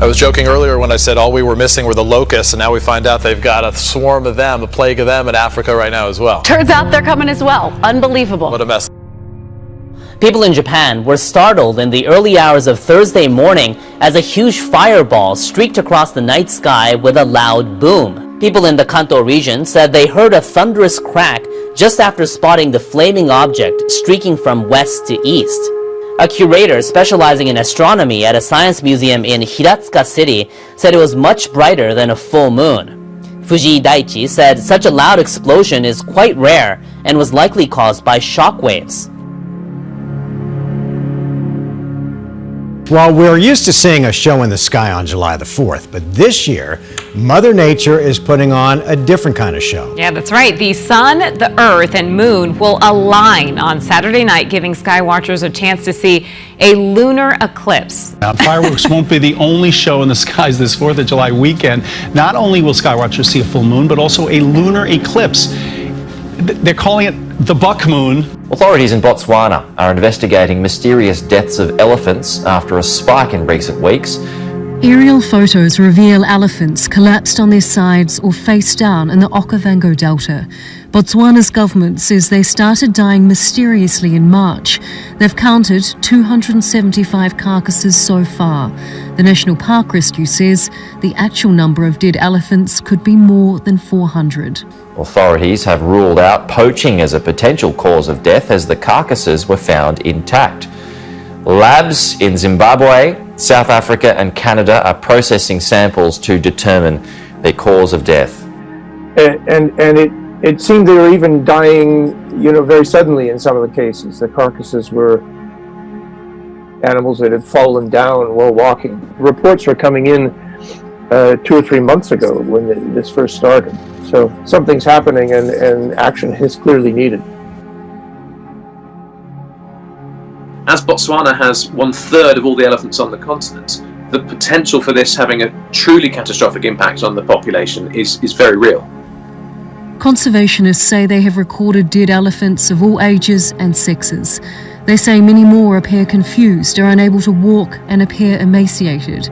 I was joking earlier when I said all we were missing were the locusts, and now we find out they've got a swarm of them, a plague of them in Africa right now as well. Turns out they're coming as well. Unbelievable. What a mess. People in Japan were startled in the early hours of Thursday morning as a huge fireball streaked across the night sky with a loud boom. People in the Kanto region said they heard a thunderous crack just after spotting the flaming object streaking from west to east. A curator specializing in astronomy at a science museum in Hiratsuka City said it was much brighter than a full moon. Fujii Daiichi said such a loud explosion is quite rare and was likely caused by shock waves. Well, we're used to seeing a show in the sky on July the 4th, but this year, Mother Nature is putting on a different kind of show. Yeah, that's right. The sun, the earth, and moon will align on Saturday night, giving sky watchers a chance to see a lunar eclipse. Fireworks won't be the only show in the skies this 4th of July weekend. Not only will sky watchers see a full moon, but also a lunar eclipse. They're calling it the buck moon. Authorities in Botswana are investigating mysterious deaths of elephants after a spike in recent weeks. Aerial photos reveal elephants collapsed on their sides or face down in the Okavango Delta. Botswana's government says they started dying mysteriously in March. They've counted 275 carcasses so far. The National Park Rescue says the actual number of dead elephants could be more than 400. Authorities have ruled out poaching as a potential cause of death as the carcasses were found intact. Labs in Zimbabwe, South Africa and Canada are processing samples to determine the cause of death. And it seemed they were even dying, very suddenly in some of the cases. The carcasses were animals that had fallen down while walking. Reports were coming in 2 or 3 months ago when this first started. So something's happening and action is clearly needed. As Botswana has 1/3 of all the elephants on the continent, the potential for this having a truly catastrophic impact on the population is very real. Conservationists say they have recorded dead elephants of all ages and sexes. They say many more appear confused or unable to walk and appear emaciated,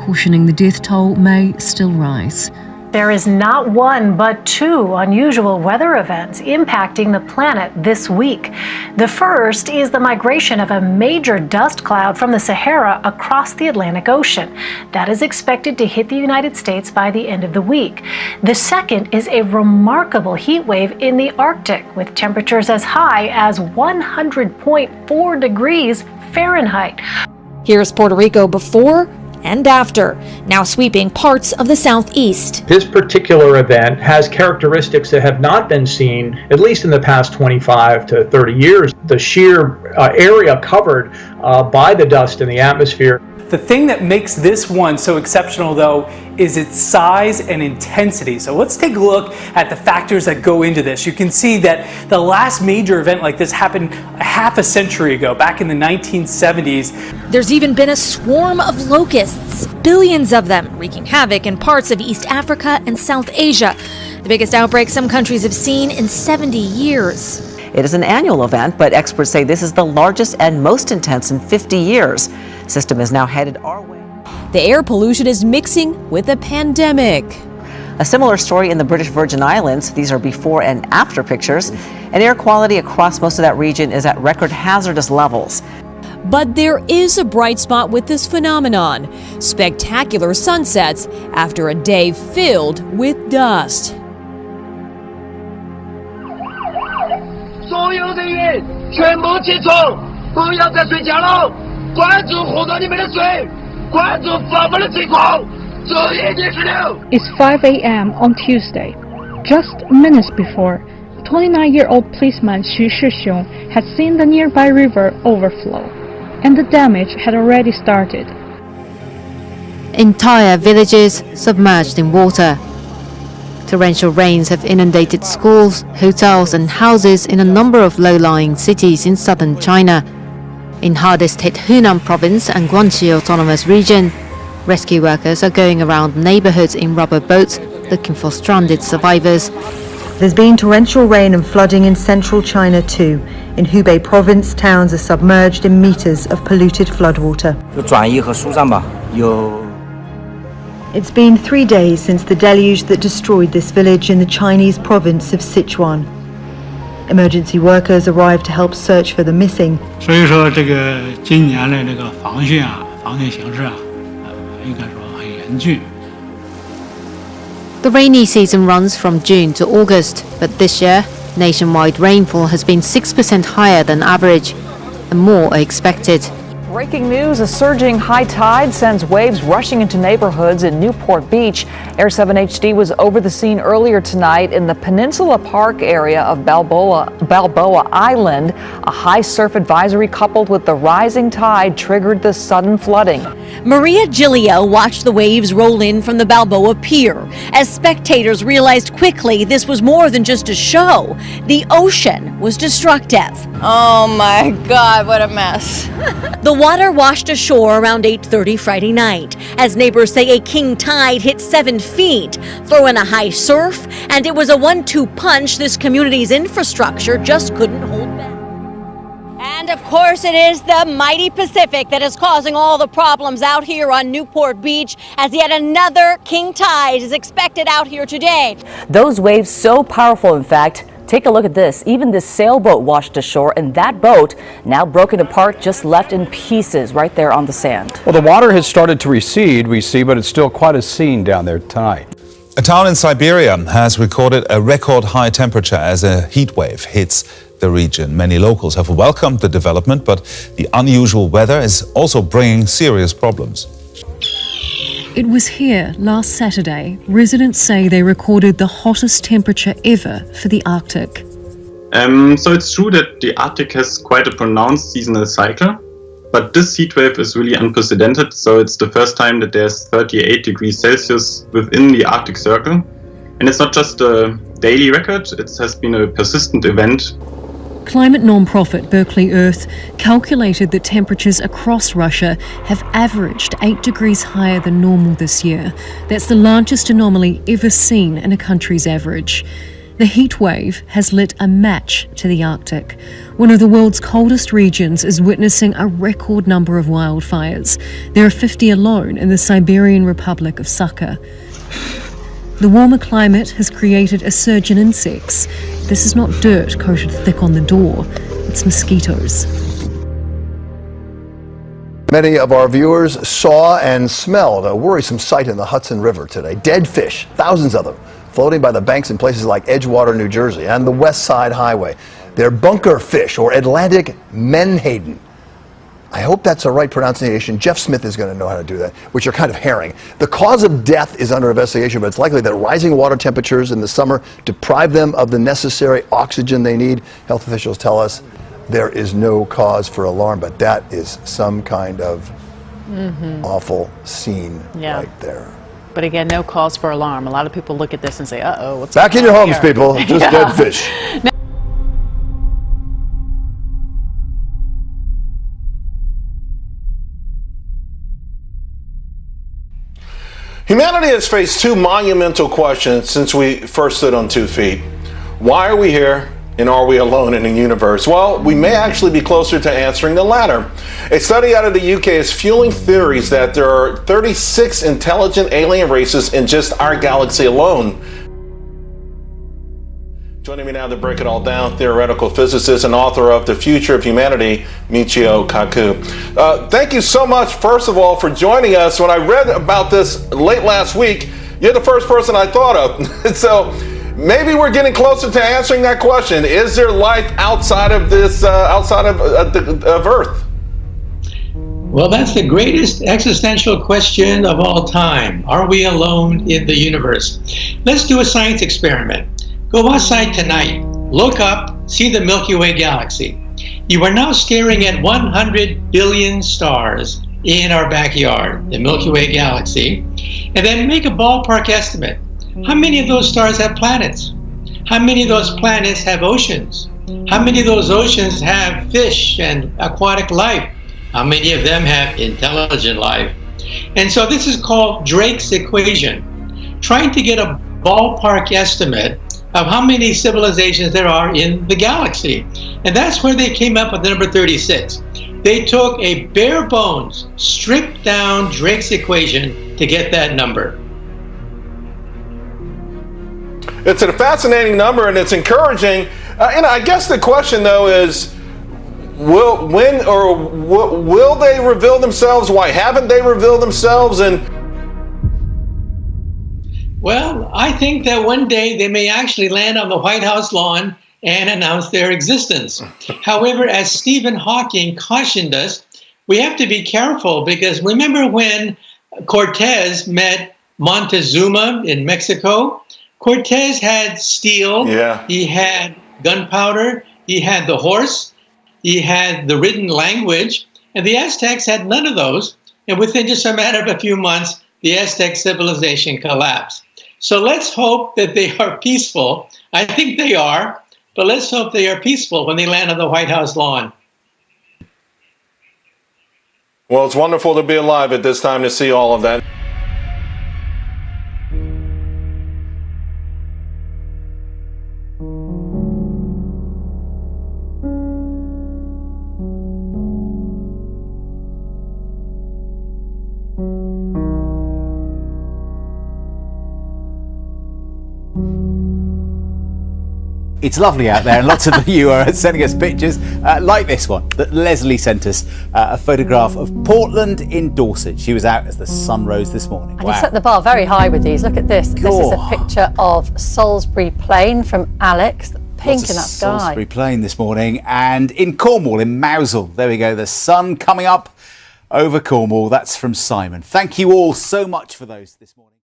cautioning the death toll may still rise. There is not one but two unusual weather events impacting the planet this week. The first is the migration of a major dust cloud from the Sahara across the Atlantic Ocean. That is expected to hit the United States by the end of the week. The second is a remarkable heat wave in the Arctic, with temperatures as high as 100.4 degrees Fahrenheit. Here's Puerto Rico before and after, now sweeping parts of the southeast. This particular event has characteristics that have not been seen, at least in the past 25 to 30 years. The sheer area covered by the dust in the atmosphere. The thing that makes this one so exceptional, though, is its size and intensity. So let's take a look at the factors that go into this. You can see that the last major event like this happened half a century ago, back in the 1970s. There's even been a swarm of locusts, billions of them, wreaking havoc in parts of East Africa and South Asia. The biggest outbreak some countries have seen in 70 years. It is an annual event, but experts say this is the largest and most intense in 50 years. The system is now headed our way. The air pollution is mixing with a pandemic. A similar story in the British Virgin Islands. These are before and after pictures. And air quality across most of that region is at record hazardous levels. But there is a bright spot with this phenomenon. Spectacular sunsets after a day filled with dust. 所有的人全部起床，不要再睡觉了，关注获得你们的水，关注发布的情况，注意及时流。 It's 5 a.m. on Tuesday. Just minutes before, 29-year-old policeman Xu Shixiong had seen the nearby river overflow, and the damage had already started. Entire villages submerged in water. Torrential rains have inundated schools, hotels and houses in a number of low-lying cities in southern China. In hardest-hit Hunan province and Guangxi Autonomous Region, rescue workers are going around neighborhoods in rubber boats looking for stranded survivors. There's been torrential rain and flooding in central China too. In Hubei province, towns are submerged in meters of polluted floodwater. It's been 3 days since the deluge that destroyed this village in the Chinese province of Sichuan. Emergency workers arrived to help search for the missing. 所以说这个今年的这个防汛形势应该说很严峻。 The rainy season runs from June to August, but this year, nationwide rainfall has been 6% higher than average, and more are expected. Breaking news, a surging high tide sends waves rushing into neighborhoods in Newport Beach. Air 7 HD was over the scene earlier tonight in the Peninsula Park area of Balboa Island. A high surf advisory coupled with the rising tide triggered the sudden flooding. Maria Gilio watched the waves roll in from the Balboa Pier. As spectators realized quickly this was more than just a show. The ocean was destructive. Oh my God, what a mess. The water washed ashore around 8:30 Friday night. As neighbors say, a king tide hit 7 feet. Throw in a high surf, and it was a 1-2 punch this community's infrastructure just couldn't hold back. And of course, it is the mighty Pacific that is causing all the problems out here on Newport Beach, as yet another king tide is expected out here today. Those waves so powerful, in fact. Take a look at this. Even this sailboat washed ashore, and that boat, now broken apart, just left in pieces right there on the sand. Well, the water has started to recede, we see, but it's still quite a scene down there tonight. A town in Siberia has recorded a record high temperature as a heat wave hits the region. Many locals have welcomed the development, but the unusual weather is also bringing serious problems. It was here last Saturday. Residents say they recorded the hottest temperature ever for the Arctic. So it's true that the Arctic has quite a pronounced seasonal cycle, but this heat wave is really unprecedented. So it's the first time that there's 38 degrees Celsius within the Arctic Circle. And it's not just a daily record, it has been a persistent event. Climate non-profit Berkeley Earth calculated that temperatures across Russia have averaged 8 degrees higher than normal this year. That's the largest anomaly ever seen in a country's average. The heat wave has lit a match to the Arctic. One of the world's coldest regions is witnessing a record number of wildfires. There are 50 alone in the Siberian Republic of Sakha. The warmer climate has created a surge in insects. This is not dirt coated thick on the door, it's mosquitoes. Many of our viewers saw and smelled a worrisome sight in the Hudson River today. Dead fish, thousands of them, floating by the banks in places like Edgewater, New Jersey, and the West Side Highway. They're bunker fish, or Atlantic menhaden. I hope that's the right pronunciation. Jeff Smith is going to know how to do that, which are kind of herring. The cause of death is under investigation, but it's likely that rising water temperatures in the summer deprive them of the necessary oxygen they need. Health officials tell us there is no cause for alarm, but that is some kind of awful scene right there. But again, no cause for alarm. A lot of people look at this and say, uh-oh, what's Back in going your on homes, here? people. Just dead fish. Humanity has faced two monumental questions since we first stood on 2 feet. Why are we here, and are we alone in the universe? Well, we may actually be closer to answering the latter. A study out of the UK is fueling theories that there are 36 intelligent alien races in just our galaxy alone. Joining me now to break it all down, theoretical physicist and author of The Future of Humanity, Michio Kaku. Thank you so much, first of all, for joining us. When I read about this late last week, you're the first person I thought of. So maybe we're getting closer to answering that question. Is there life outside of this, outside of Earth? Well, that's the greatest existential question of all time. Are we alone in the universe? Let's do a science experiment. Go outside tonight, look up, see the Milky Way galaxy. You are now staring at 100 billion stars in our backyard, the Milky Way galaxy, and then make a ballpark estimate. How many of those stars have planets? How many of those planets have oceans? How many of those oceans have fish and aquatic life? How many of them have intelligent life? And so this is called Drake's equation, trying to get a ballpark estimate of how many civilizations there are in the galaxy. And that's where they came up with the number 36. They took a bare bones, stripped down Drake's equation to get that number. It's a fascinating number, and it's encouraging. I guess the question, though, is will they reveal themselves? Why haven't they revealed themselves? And well, I think that one day they may actually land on the White House lawn and announce their existence. However, as Stephen Hawking cautioned us, we have to be careful, because remember when Cortez met Montezuma in Mexico? Cortez had steel, he had gunpowder, he had the horse, he had the written language, and the Aztecs had none of those. And within just a matter of a few months, the Aztec civilization collapsed. So let's hope that they are peaceful. I think they are, but let's hope they are peaceful when they land on the White House lawn. well, it's wonderful to be alive at this time to see all of that. It's lovely out there, and lots of you are sending us pictures like this one that Leslie sent us, a photograph of Portland in Dorset. She was out as the sun rose this morning. And you set the bar very high with these. Look at this. This is a picture of Salisbury Plain from Alex. Pink in that sky. Salisbury Plain this morning, and in Cornwall, in Mousehole. There we go, the sun coming up over Cornwall. That's from Simon. Thank you all so much for those this morning.